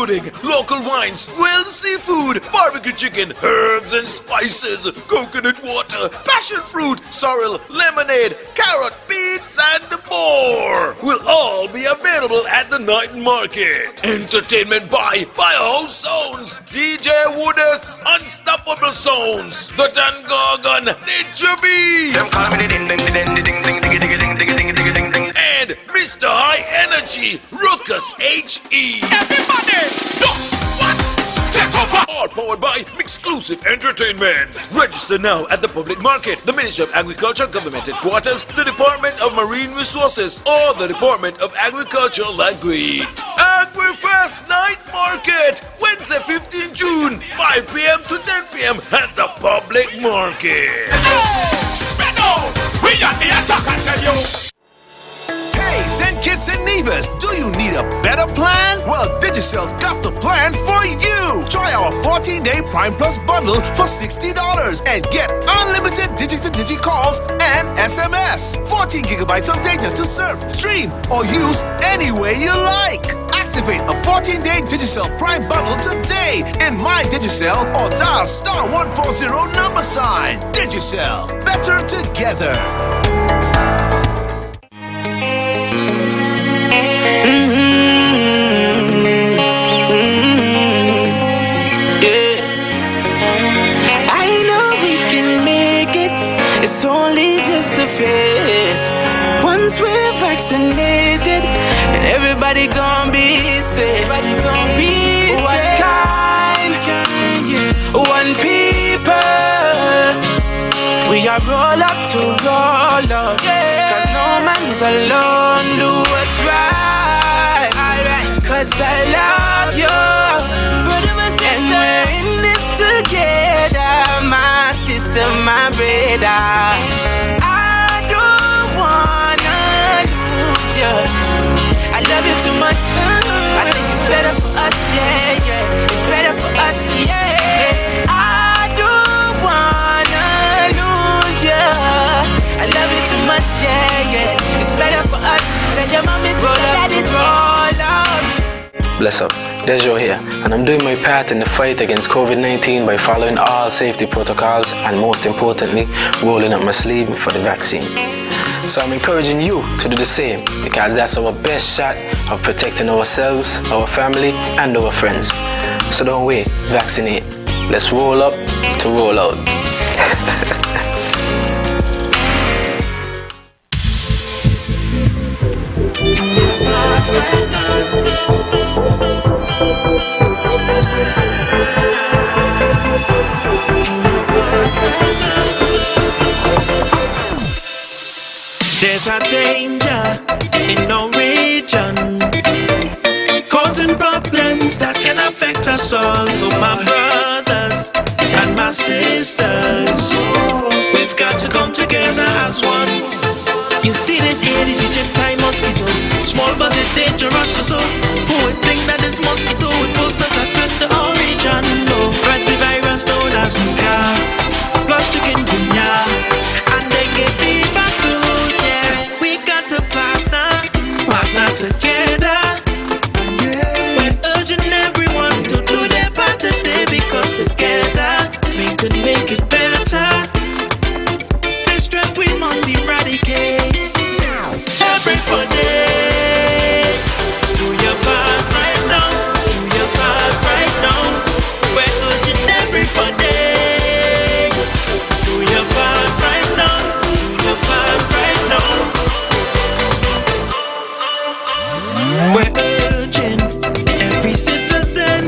pudding, local wines, grilled seafood, barbecue chicken, herbs and spices, coconut water, passion fruit, sorrel, lemonade, carrot, beets, and more will all be available at the night market. Entertainment by Firehouse Sounds, DJ Woodus, Unstoppable Sounds, The Dan Gorgon, Ninja B, and Mr. High Energy, Ruckus H.E. Everybody, what? Take over! All powered by Exclusive Entertainment. Register now at the public market, the Ministry of Agriculture Government Headquarters, the Department of Marine Resources, or the Department of Agricultural Agreed. AgriFest Night Market, Wednesday 15 June, 5 p.m. to 10 p.m. at the public market. Hey, spin out! We on the attack, I tell you! Hey, St. Kitts and Nevis, do you need a better plan? Well, Digicel's got the plan for you. Try our 14-day Prime Plus bundle for $60 and get unlimited digi-to-digi calls and SMS. 14 gigabytes of data to surf, stream, or use any way you like. Activate a 14-day Digicel Prime bundle today in My Digicel or dial *140 number sign. Digicel, better together. It's only just a phase. Once we're vaccinated, and everybody gon' be safe. Everybody gon' be safe. One kind, one people. We are roll up to roll up, cause no man's alone. Do what's right, cause I love you, brother and sister. And we're in this together, my sister, my brother. I don't wanna lose you. I love you too much. I think it's better for us, yeah. It's better for us, yeah. I don't wanna lose you. I love you too much, yeah. It's better for us than your mommy to let it roll out. Bless up, Dejo here, and I'm doing my part in the fight against COVID-19 by following all safety protocols and most importantly, rolling up my sleeve for the vaccine. So I'm encouraging you to do the same because that's our best shot of protecting ourselves, our family, and our friends. So don't wait, vaccinate. Let's roll up to roll out. There's a danger in our region, causing problems that can affect us all. So my brothers and my sisters, we've got to come together as one. You see this Aedes aegypti mosquito, small but it's dangerous for some. Who would think that this mosquito would pose such a threat to our region? No, spreads the virus known as Zika, plus chikungunya, and dengue fever too. Yeah, we got to partner together. We're urging everyone to do their part today because together we could make it better. This threat we must eradicate. Everybody, do your part right now. Do your part right now. We're urging everybody. Do your part right now. Do your part right now. We're urging every citizen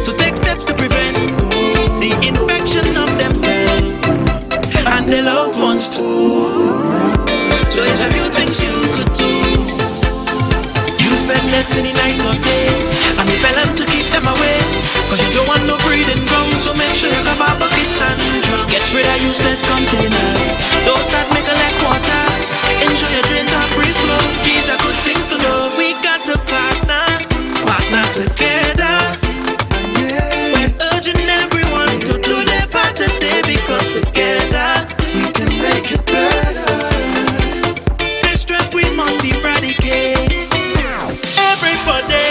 to take steps to prevent the infection of themselves and their loved ones too. So there's a few things you could do. Use bed nets any night or day and repel them to keep them away, cause you don't want no breathing ground. So make sure you cover buckets and drums. Get rid of useless containers, those that make a like water. Ensure your drains are free flow. These are good things to know. We got to partner together. We're urging everyone to do their part today because together we can make it better. This threat we must eradicate. Everybody,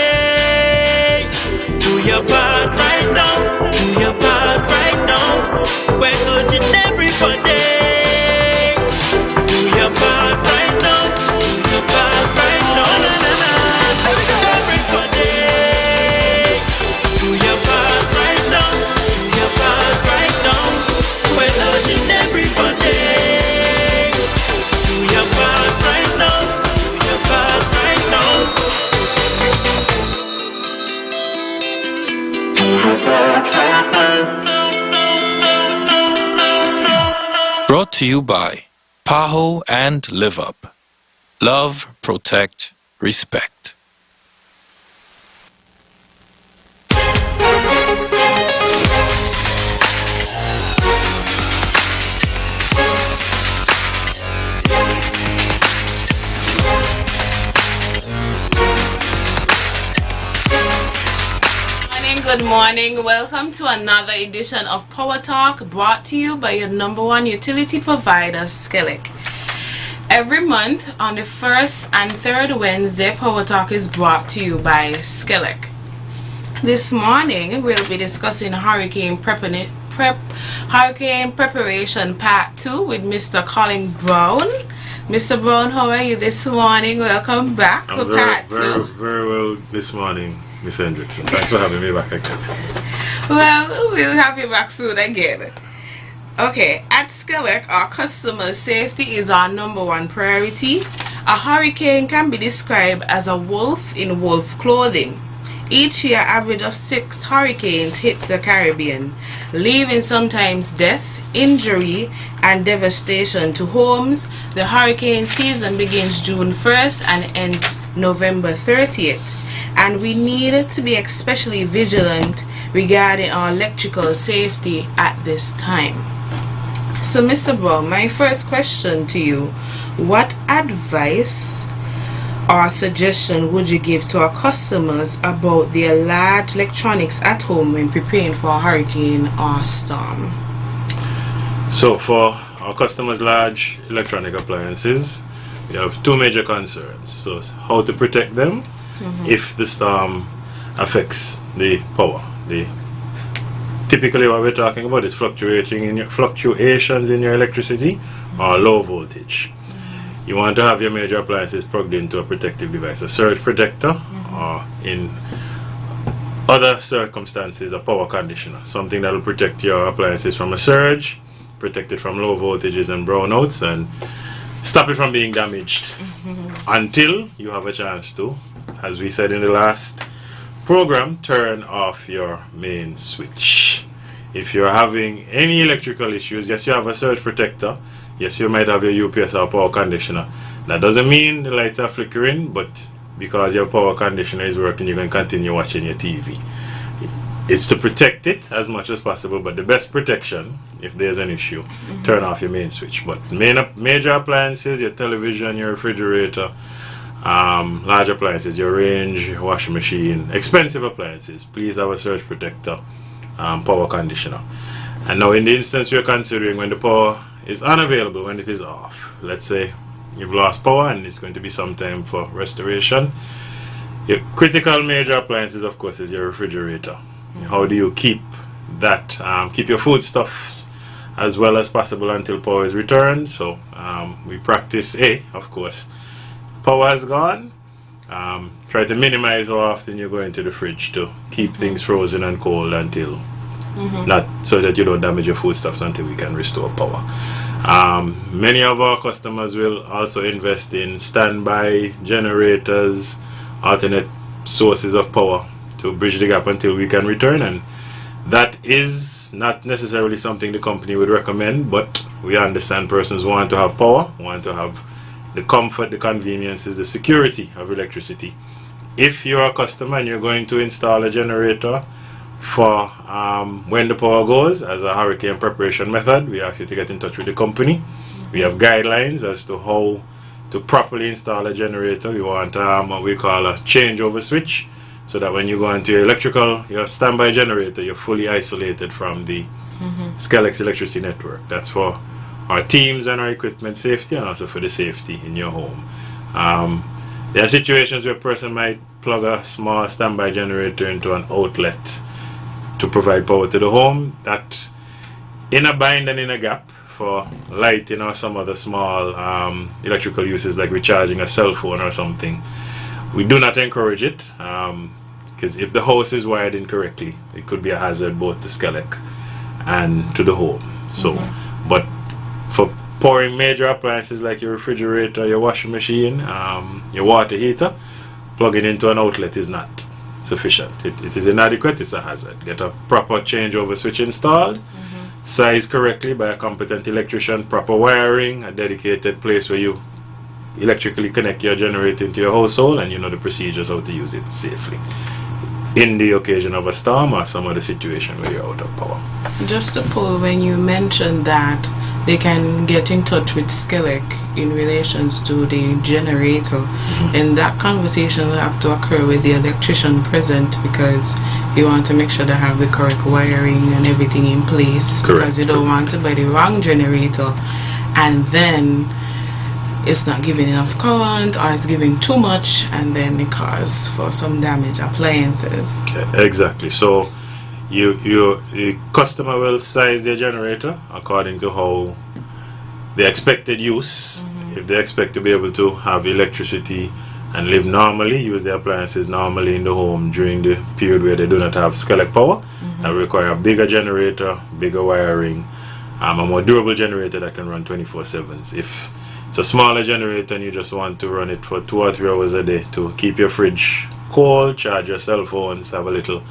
Brought to you by PAHO and Live Up. Love, protect, respect. Good morning. Welcome to another edition of PowerTalk, brought to you by your number one utility provider, SKELEC. Every month on the first and third Wednesday, PowerTalk is brought to you by SKELEC. This morning we'll be discussing hurricane preparation part 2 with Mr. Colin Brown. Mr. Brown, how are you this morning? Welcome back for part 2. Very well this morning, Miss Hendrickson. Thanks for having me back again. Well, we'll have you back soon again. Okay, at SKELEC, our customers' safety is our number one priority. A hurricane can be described as a wolf in wolf clothing. Each year, average of 6 hurricanes hit the Caribbean, leaving sometimes death, injury, and devastation to homes. The hurricane season begins June 1st and ends November 30th. And we need to be especially vigilant regarding our electrical safety at this time. So Mr. Brown, my first question to you, what advice or suggestion would you give to our customers about their large electronics at home when preparing for a hurricane or storm? So for our customers' large electronic appliances, we have 2 major concerns. So how to protect them if the storm affects the power. Typically what we're talking about is fluctuations in your electricity or low voltage. You want to have your major appliances plugged into a protective device, a surge protector, or in other circumstances a power conditioner, something that will protect your appliances from a surge, protect it from low voltages and brownouts, and stop it from being damaged until you have a chance to, as we said in the last program, turn off your main switch. If you're having any electrical issues, yes, you have a surge protector, yes, you might have your UPS or power conditioner. That doesn't mean the lights are flickering, but because your power conditioner is working, you can continue watching your TV. It's to protect it as much as possible, but the best protection, if there's an issue, turn off your main switch. But major appliances, your television, your refrigerator, large appliances, your range, washing machine, expensive appliances, please have a surge protector, power conditioner. And now in the instance we're considering when the power is unavailable, when it is off, let's say you've lost power and it's going to be some time for restoration, your critical major appliances, of course, is your refrigerator. How do you keep that, keep your foodstuffs as well as possible until power is returned? So we practice of course, power has gone, try to minimize how often you go into the fridge to keep things frozen and cold until not so that you don't damage your foodstuffs until we can restore power. Many of our customers will also invest in standby generators, alternate sources of power to bridge the gap until we can return, and that is not necessarily something the company would recommend, but we understand persons want to have power, want to have the comfort, the conveniences, the security of electricity. If you're a customer and you're going to install a generator for when the power goes as a hurricane preparation method, we ask you to get in touch with the company. We have guidelines as to how to properly install a generator. We want what we call a changeover switch, so that when you go into your standby generator, you're fully isolated from the SKELEC electricity network. That's for our teams and our equipment safety, and also for the safety in your home. There are situations where a person might plug a small standby generator into an outlet to provide power to the home. That in a bind and in a gap for lighting or some other small electrical uses like recharging a cell phone or something, we do not encourage it, because if the house is wired incorrectly, it could be a hazard both to SKELEC and to the home. So, but for pouring major appliances like your refrigerator, your washing machine, your water heater, plugging into an outlet is not sufficient. It is inadequate, it's a hazard. Get a proper changeover switch installed, sized correctly by a competent electrician, proper wiring, a dedicated place where you electrically connect your generator into your household, and you know the procedures how to use it safely in the occasion of a storm or some other situation where you're out of power. Just to pull, when you mentioned that they can get in touch with SKELEC in relations to the generator, and that conversation will have to occur with the electrician present, because you want to make sure they have the correct wiring and everything in place. Correct. Because you don't want to buy the wrong generator and then it's not giving enough current, or it's giving too much, and then it causes for some damaged appliances. Exactly. So the customer will size their generator according to how the expected use. If they expect to be able to have electricity and live normally, use their appliances normally in the home during the period where they do not have SKELEC power, that require a bigger generator, bigger wiring, a more durable generator that can run 24/7. If it's a smaller generator and you just want to run it for 2 or 3 hours a day to keep your fridge cold, charge your cell phones, have a little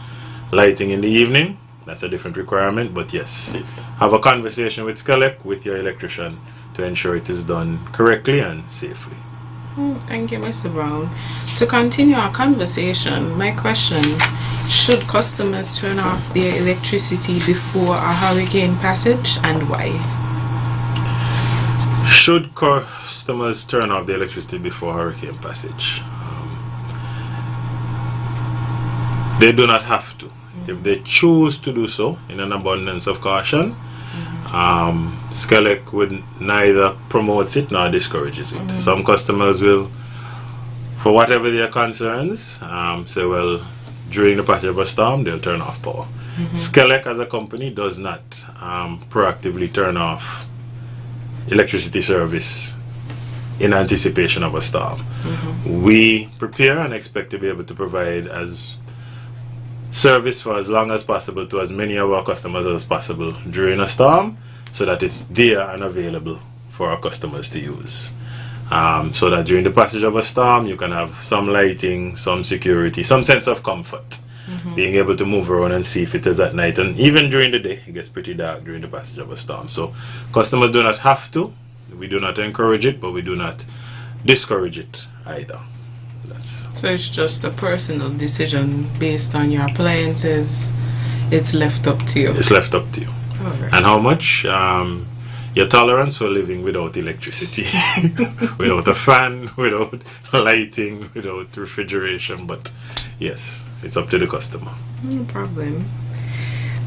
lighting in the evening, that's a different requirement. But yes, have a conversation with SKELEC, with your electrician, to ensure it is done correctly and safely. Thank you, Mr. Brown. To continue our conversation, my question: should customers turn off their electricity before a hurricane passage, and why? Should customers turn off the electricity before hurricane passage? They do not have to. If they choose to do so, in an abundance of caution, SKELEC would neither promote it nor discourages it. Some customers will, for whatever their concerns, say, well, during the passage of a storm, they'll turn off power. SKELEC as a company does not proactively turn off electricity service in anticipation of a storm. We prepare and expect to be able to provide as service for as long as possible to as many of our customers as possible during a storm, so that it's there and available for our customers to use. So that during the passage of a storm, you can have some lighting, some security, some sense of comfort, being able to move around and see if it is at night. And even during the day, it gets pretty dark during the passage of a storm. So customers do not have to. We do not encourage it, but we do not discourage it either. So it's just a personal decision based on your appliances. It's left up to you. It's left up to you. Right. And how much your tolerance for living without electricity, without a fan, without lighting, without refrigeration. But yes, it's up to the customer. No problem.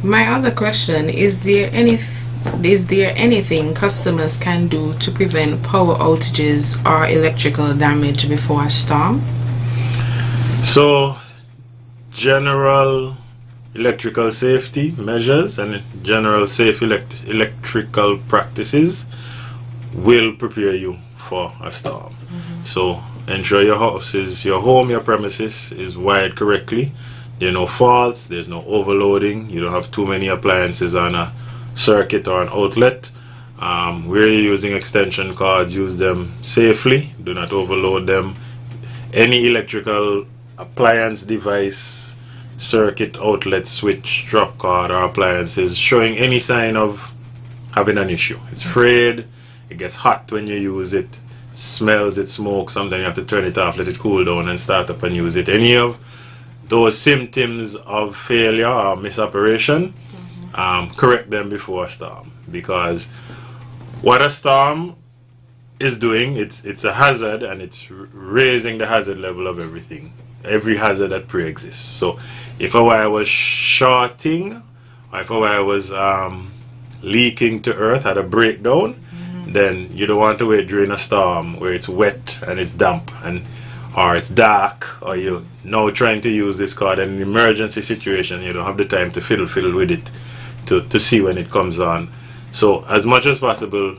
My other question is: there anything customers can do to prevent power outages or electrical damage before a storm? So, general electrical safety measures and general safe electrical practices will prepare you for a storm. So, ensure your home, your premises is wired correctly. There are no faults, there's no overloading, you don't have too many appliances on a circuit or an outlet. Where you're using extension cords, use them safely, do not overload them. Any electrical appliance, device, circuit, outlet, switch, drop cord or appliances showing any sign of having an issue. It's frayed, it gets hot when you use it, smells, it smokes, sometimes you have to turn it off, let it cool down and start up and use it. Any of those symptoms of failure or misoperation, correct them before a storm, because what a storm is doing, it's a hazard, and it's raising the hazard level of every hazard that pre-exists. So if a wire was shorting, or if a wire was leaking to earth, had a breakdown, then you don't want to wait during a storm where it's wet and it's damp or it's dark, or you're now trying to use this cord in an emergency situation. You don't have the time to fiddle with it to see when it comes on. So as much as possible,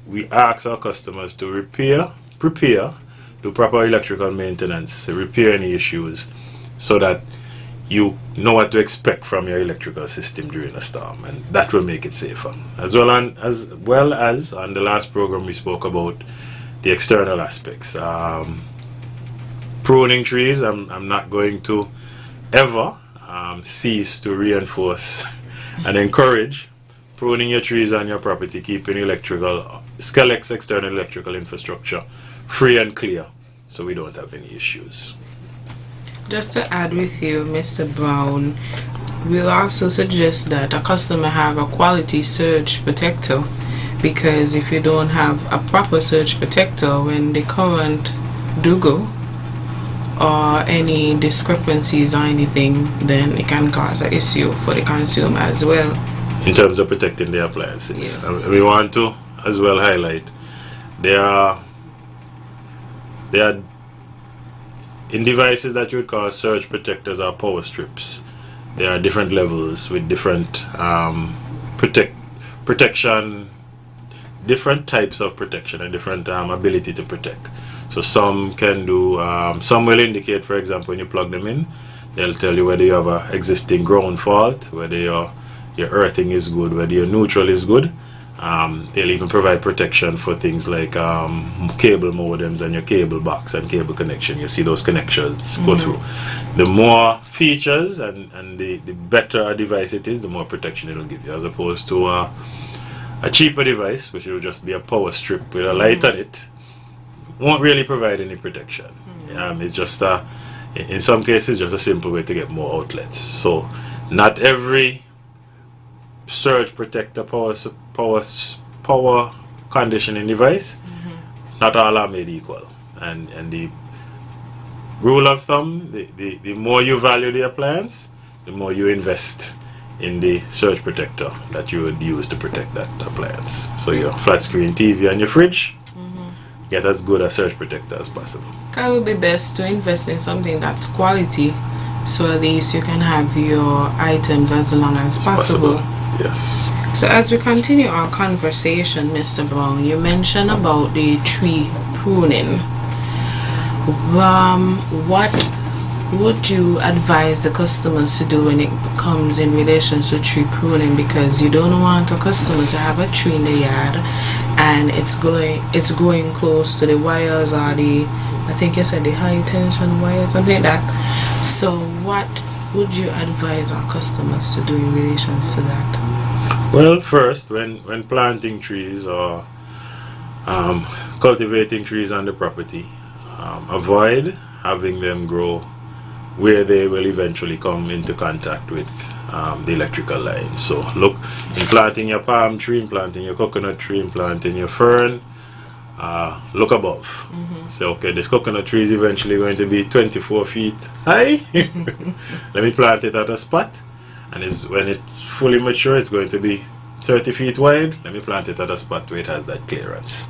we ask our customers to prepare, do proper electrical maintenance, repair any issues, so that you know what to expect from your electrical system during a storm, and that will make it safer. As well as on the last program we spoke about the external aspects. Pruning trees, I'm not going to ever cease to reinforce and encourage pruning your trees on your property, keeping SKELEC's external electrical infrastructure free and clear, so we don't have any issues. Just to add with you, Mr. Brown, we'll also suggest that a customer have a quality surge protector, because if you don't have a proper surge protector, when the current do go or any discrepancies or anything, then it can cause an issue for the consumer as well. In terms of protecting the appliances, Yes. we want to as well highlight there are in devices that you would call surge protectors or power strips. There are different levels with different protection, different types of protection and different ability to protect. So some can do, some will indicate, for example, when you plug them in, they'll tell you whether you have an existing ground fault, whether your earthing is good, whether your neutral is good. They'll even provide protection for things like cable modems and your cable box and cable connection. You see those connections go through. The more features and the better a device it is, the more protection it'll give you, as opposed to a cheaper device, which will just be a power strip with a light on it, won't really provide any protection. It's just in some cases just a simple way to get more outlets. So not every surge protector power conditioning device, not all are made equal, and the rule of thumb, the more you value the appliance, the more you invest in the surge protector that you would use to protect that appliance. So your flat screen TV and your fridge, get as good a surge protector as possible. It would be best to invest in something that's quality, so at least you can have your items as long as possible. Yes. So as we continue our conversation, Mr. Brown, you mentioned about the tree pruning. What would you advise the customers to do when it comes in relation to tree pruning? Because you don't want a customer to have a tree in the yard and it's going close to the wires or I think you said the high tension wires, something like that. So what would you advise our customers to do in relation to that? Well, first, when planting trees or cultivating trees on the property, avoid having them grow where they will eventually come into contact with the electrical line. So look, in planting your palm tree, in planting your coconut tree, in planting your fern, look above. Say, okay, this coconut tree is eventually going to be 24 feet high. Let me plant it at a spot. And when it's fully mature, it's going to be 30 feet wide. Let me plant it at a spot where it has that clearance.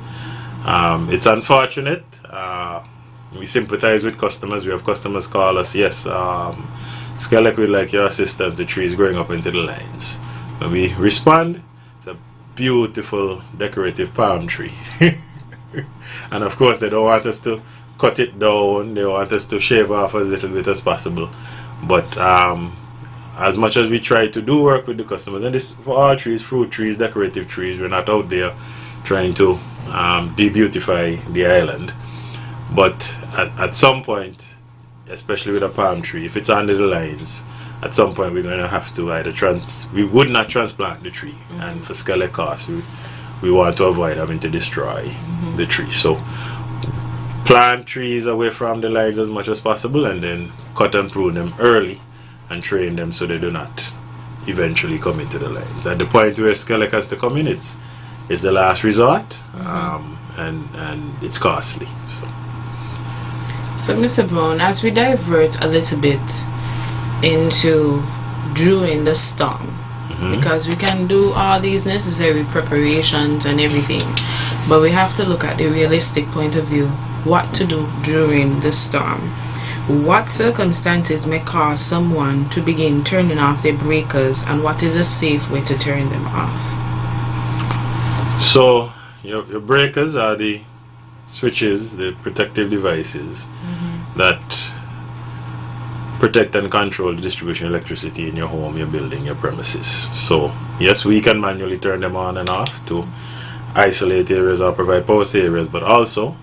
It's unfortunate. We sympathize with customers. We have customers call us, yes, SKELEC would like your assistance. The tree is growing up into the lines. When we respond, it's a beautiful decorative palm tree. And of course, they don't want us to cut it down. They want us to shave off as little bit as possible. But as much as we try to do work with the customers, and this for all trees, fruit trees, decorative trees, we're not out there trying to de-beautify the island. But at some point, especially with a palm tree, if it's under the lines, at some point we're going to have to either we would not transplant the tree, and for SKELEC costs, we want to avoid having to destroy the tree. So plant trees away from the lines as much as possible, and then cut and prune them early and train them so they do not eventually come into the lines. At the point where SKELEC has to come in, it's the last resort, and it's costly. So Mr. Brown, as we divert a little bit into during the storm, because we can do all these necessary preparations and everything, but we have to look at the realistic point of view, what to do during the storm. What circumstances may cause someone to begin turning off their breakers, and what is a safe way to turn them off? So your breakers are the switches, the protective devices that protect and control the distribution of electricity in your home, your building, your premises. So yes, we can manually turn them on and off to isolate areas or provide power to areas, but also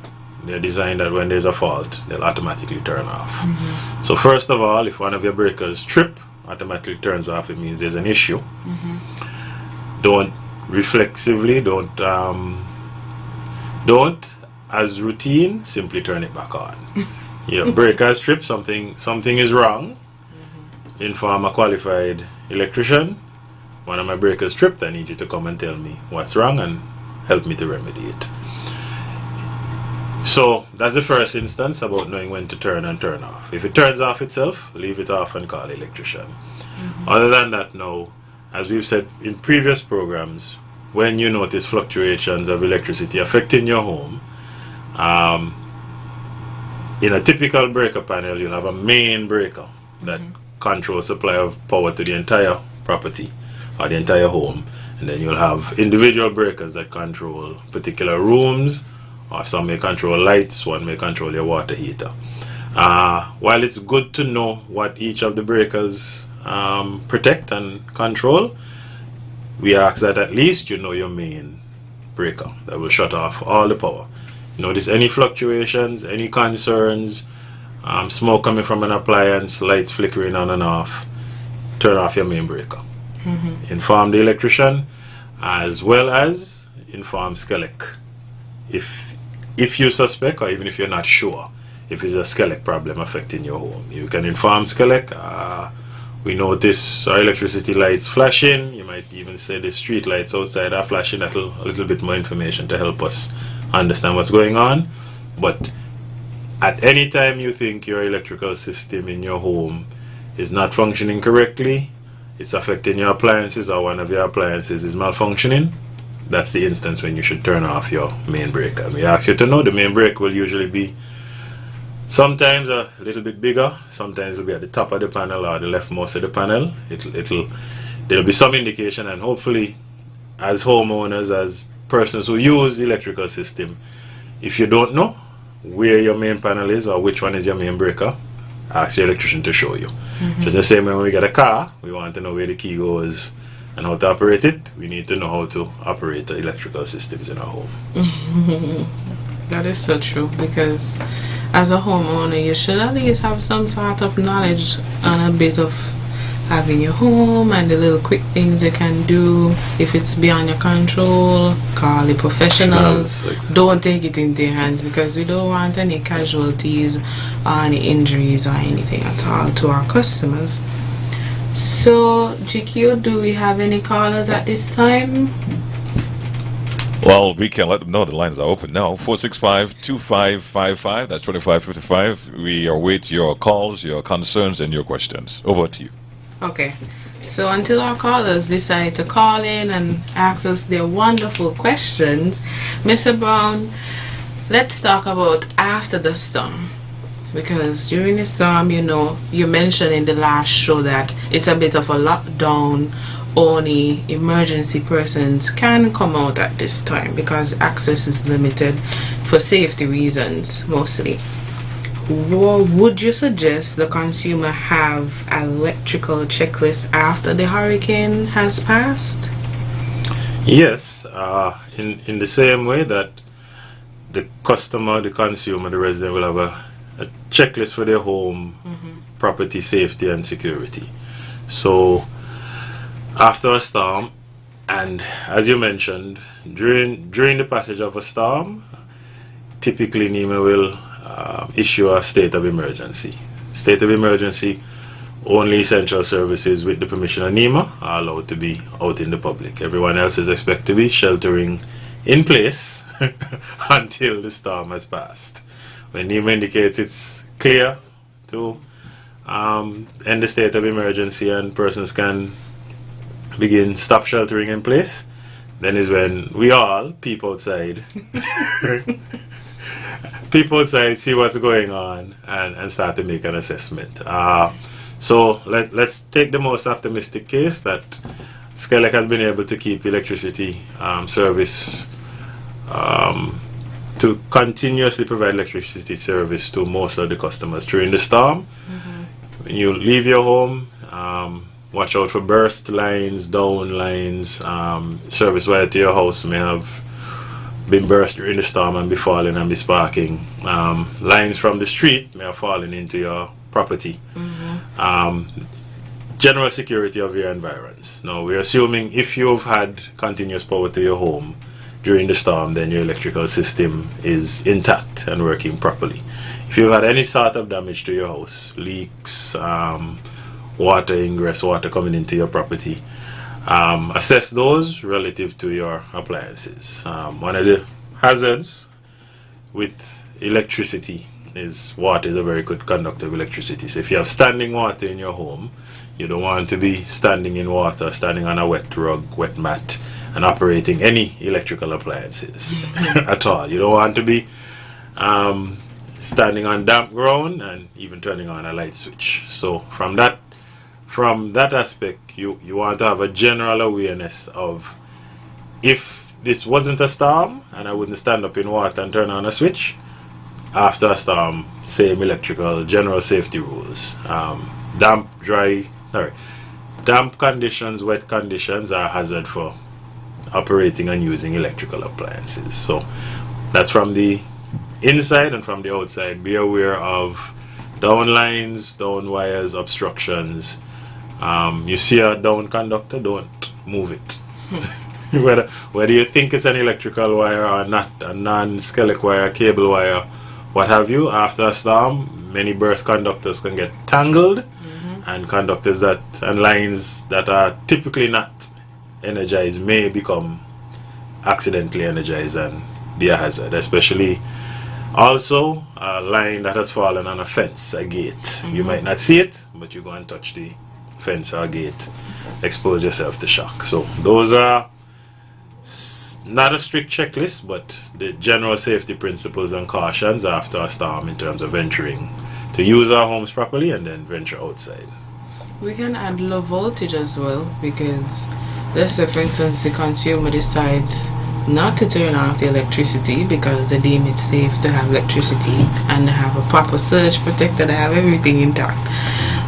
they're designed that when there's a fault, they'll automatically turn off. So first of all, if one of your breakers trip, automatically turns off, it means there's an issue. don't reflexively, don't as routine, simply turn it back on. Your breaker is tripped, something is wrong. Inform a qualified electrician. One of my breakers tripped, I need you to come and tell me what's wrong and help me to remedy it. So that's the first instance about knowing when to turn and turn off. If it turns off itself, leave it off and call the electrician. Other than that, now, as we've said in previous programs, when you notice fluctuations of electricity affecting your home, in a typical breaker panel, you'll have a main breaker that controls supply of power to the entire property or the entire home, and then you'll have individual breakers that control particular rooms, or some may control lights, one may control your water heater. While it's good to know what each of the breakers protect and control, we ask that at least you know your main breaker that will shut off all the power. Notice any fluctuations, any concerns, smoke coming from an appliance, lights flickering on and off, turn off your main breaker. Inform the electrician, as well as inform SKELEC if you suspect, or even if you're not sure if it's a SKELEC problem affecting your home. You can inform SKELEC. We notice our electricity lights flashing. You might even say the street lights outside are flashing. A little bit more information to help us understand what's going on. But at any time you think your electrical system in your home is not functioning correctly, it's affecting your appliances, or one of your appliances is malfunctioning, that's the instance when you should turn off your main breaker. We ask you to know the main breaker will usually be sometimes a little bit bigger, sometimes it'll be at the top of the panel or the leftmost of the panel. There'll be some indication, and hopefully as homeowners, as persons who use the electrical system, if you don't know where your main panel is or which one is your main breaker, ask your electrician to show you. Just the same way when we get a car, we want to know where the key goes and how to operate it. We need to know how to operate the electrical systems in our home. That is so true, because as a homeowner, you should at least have some sort of knowledge on a bit of having your home and the little quick things you can do. If it's beyond your control, call the professionals. Exactly. Don't take it into your hands, because we don't want any casualties or any injuries or anything at all to our customers. So, GQ, do we have any callers at this time? Well, we can let them know the lines are open now. 465-2555. That's 2555. We await your calls, your concerns, and your questions. Over to you. Okay. So until our callers decide to call in and ask us their wonderful questions, Mr. Brown, let's talk about after the storm. Because during the storm, you mentioned in the last show that it's a bit of a lockdown. Only emergency persons can come out at this time because access is limited for safety reasons mostly. Would you suggest the consumer have an electrical checklist after the hurricane has passed? Yes, in the same way that the customer, the consumer, the resident will have a checklist for their home, property safety and security. So after a storm, and as you mentioned, during the passage of a storm, typically NEMA will issue a state of emergency. State of emergency, only essential services with the permission of NEMA are allowed to be out in the public. Everyone else is expected to be sheltering in place until the storm has passed. When NEMA indicates it's clear to end the state of emergency and persons can stop sheltering in place, then is when we all peep outside see what's going on and start to make an assessment. So let's take the most optimistic case that SKELEC has been able to keep electricity service to continuously provide electricity service to most of the customers during the storm. When you leave your home, watch out for burst lines, down lines. Service wire to your house may have been burst during the storm and be falling and be sparking. Lines from the street may have fallen into your property. general security of your environs. Now, we're assuming if you've had continuous power to your home during the storm, then your electrical system is intact and working properly. If you've had any sort of damage to your house, leaks, water ingress, water coming into your property, assess those relative to your appliances. One of the hazards with electricity is water is a very good conductor of electricity. So if you have standing water in your home, you don't want to be standing in water, standing on a wet rug, wet mat, and operating any electrical appliances at all. You don't want to be standing on damp ground and even turning on a light switch. So from that aspect, you want to have a general awareness of, if this wasn't a storm and I wouldn't stand up in water and turn on a switch, after a storm, same electrical general safety rules. Damp conditions, wet conditions are a hazard for operating and using electrical appliances. So that's from the inside, and from the outside, be aware of down lines, down wires, obstructions. You see a down conductor, don't move it. whether you think it's an electrical wire or not, a non-SKELEC wire, cable wire, what have you, after a storm, many burst conductors can get tangled, and conductors and lines that are typically not energized may become accidentally energized and be a hazard, especially also a line that has fallen on a fence, a gate. You might not see it, but you go and touch the fence or gate, expose yourself to shock. So those are not a strict checklist, but the general safety principles and cautions after a storm in terms of venturing to use our homes properly and then venture outside. We can add low voltage as well, because let's say for instance the consumer decides not to turn off the electricity because they deem it safe to have electricity and have a proper surge protector, they have everything intact.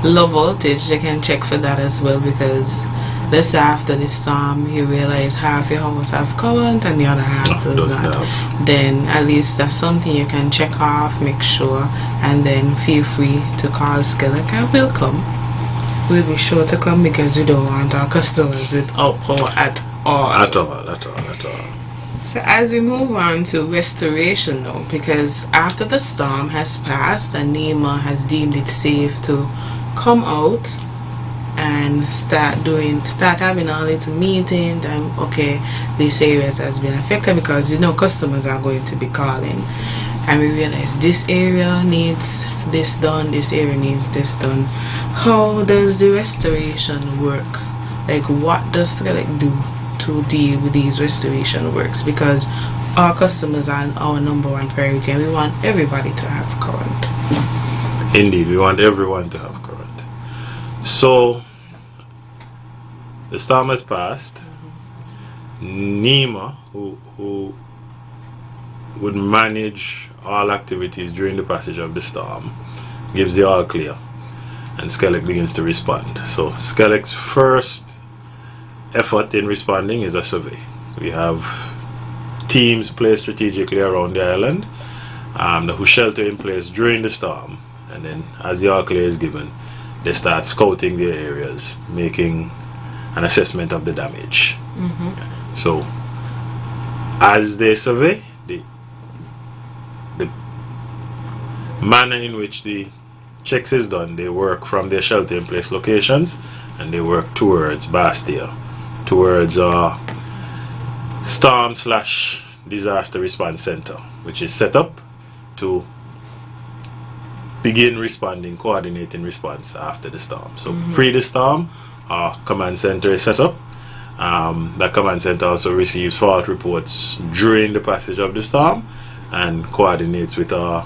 Low voltage, they can check for that as well, because let's say after the storm you realize half your house have current and the other half does not. Then at least that's something you can check off, make sure, and then feel free to call SKELEC and we'll come. We'll be sure to come, because we don't want our customers without power at all. At all. So as we move on to restoration though, because after the storm has passed and NEMA has deemed it safe to come out and start having all little meetings, and okay, this area has been affected, because customers are going to be calling, and we realize this area needs this done, this area needs this done. How does the restoration work? Like, what does SKELEC do to deal with these restoration works? Because our customers are our number one priority, and we want everybody to have current. Indeed, we want everyone to have current. So the storm has passed. NEMA, who would manage all activities during the passage of the storm, gives the all clear, and SKELEC begins to respond. So SKELEC's first effort in responding is a survey. We have teams placed strategically around the island who shelter in place during the storm, and then as the all clear is given, they start scouting their areas, making an assessment of the damage. So as they survey, the manner in which the checks is done, they work from their shelter in place locations and they work towards Bastia, towards storm/disaster response center, which is set up to begin responding, coordinating response after the storm. So pre the storm, our command center is set up. That command center also receives fault reports during the passage of the storm and coordinates with our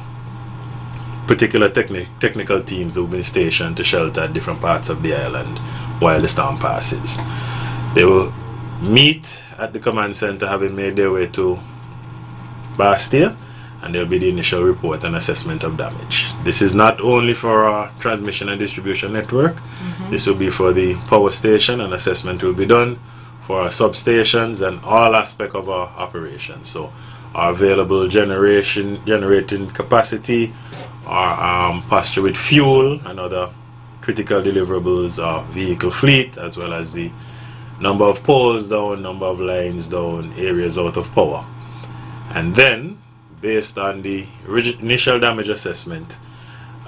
particular technical teams who have been stationed to shelter at different parts of the island while the storm passes. They will meet at the command center, having made their way to Bastia, and there will be the initial report and assessment of damage. This is not only for our transmission and distribution network. This will be for the power station, and assessment will be done for our substations and all aspects of our operation. So our available generating capacity, our posture with fuel and other critical deliverables of vehicle fleet, as well as the number of poles down, number of lines down, areas out of power. And then, based on the initial damage assessment,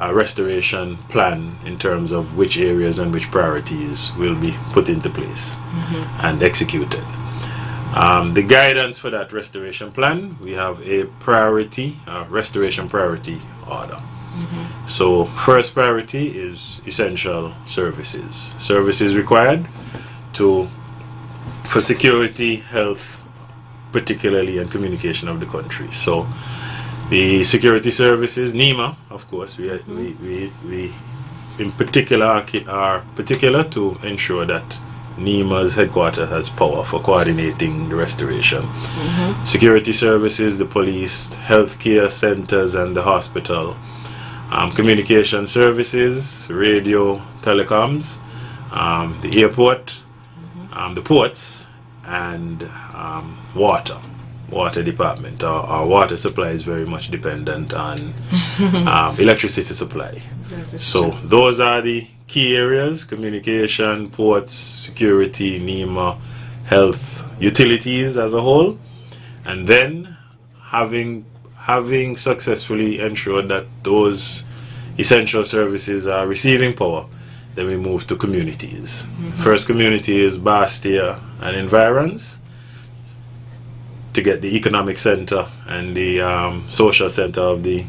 a restoration plan in terms of which areas and which priorities will be put into place and executed. The guidance for that restoration plan, we have a restoration priority order. So first priority is essential services. Services required for security, health, particularly, and communication of the country. So the security services, NEMA, of course, we in particular are particular to ensure that NEMA's headquarters has power for coordinating the restoration. Security services, the police, healthcare centers and the hospital. Communication services, radio, telecoms, the airport, the ports, and water department. Our water supply is very much dependent on electricity supply. So those are the key areas: communication, ports, security, NEMA, health, utilities as a whole. And then having successfully ensured that those essential services are receiving power, then we move to communities. First community is Bastia and environs, to get the economic center and the social center of the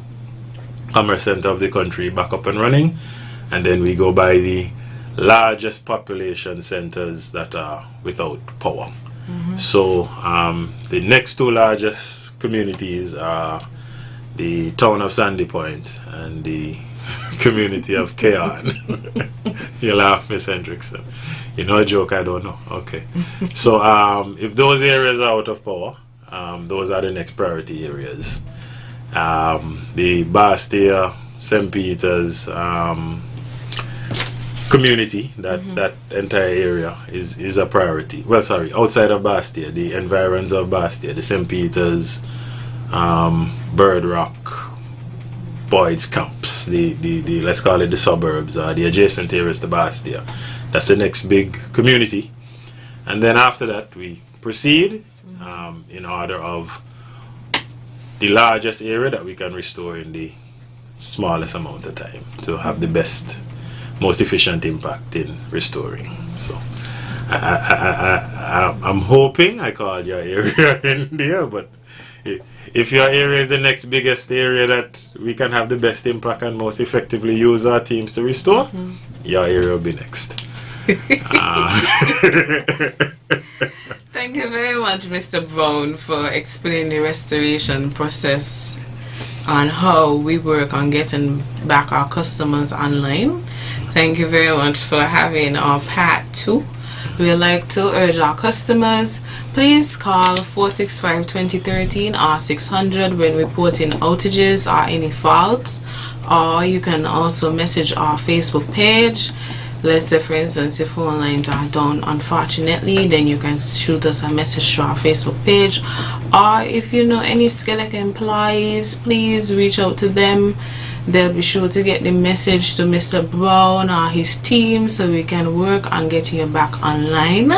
commerce center of the country back up and running. And then we go by the largest population centers that are without power. So the next two largest communities are the town of Sandy Point and the community of Keon. You laugh, Miss Hendrickson. You know a joke, I don't know. Okay. So if those areas are out of power, those are the next priority areas. The Bastia, St. Peter's community, that entire area is a priority. Well, sorry, outside of Bastia, the environs of Bastia, the St. Peter's, Bird Rock, Boyd's Camps, the let's call it the suburbs, the adjacent areas to Bastia. That's the next big community. And then after that, we proceed in order of the largest area that we can restore in the smallest amount of time to have the best, most efficient impact in restoring. So I'm hoping I called your area in there, but if your area is the next biggest area that we can have the best impact and most effectively use our teams to restore, your area will be next. Thank you very much, Mr. Brown, for explaining the restoration process and how we work on getting back our customers online. Thank you very much for having our part 2. We would like to urge our customers, please call 465-2013 or 600 when reporting outages or any faults, or you can also message our Facebook page. Let's say, for instance, if phone lines are down, unfortunately, then you can shoot us a message to our Facebook page. Or if you know any SKELEC employees, please reach out to them. They'll be sure to get the message to Mr. Brown or his team so we can work on getting you back online.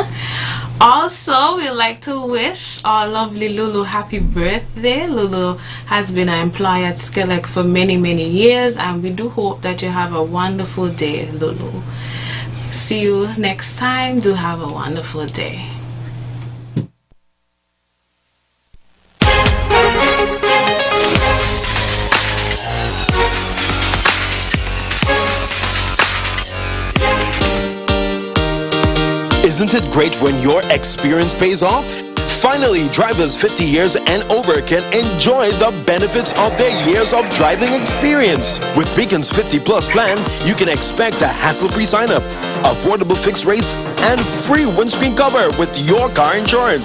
Also, we'd like to wish our lovely Lulu happy birthday. Lulu has been an employee at SKELEC for many years, and we do hope that you have a wonderful day, Lulu. See you next time. Do have a wonderful day. Isn't it great when your experience pays off? Finally, drivers 50 years and over can enjoy the benefits of their years of driving experience. With Beacon's 50 Plus plan, you can expect a hassle-free sign-up, affordable fixed rates, and free windscreen cover with your car insurance.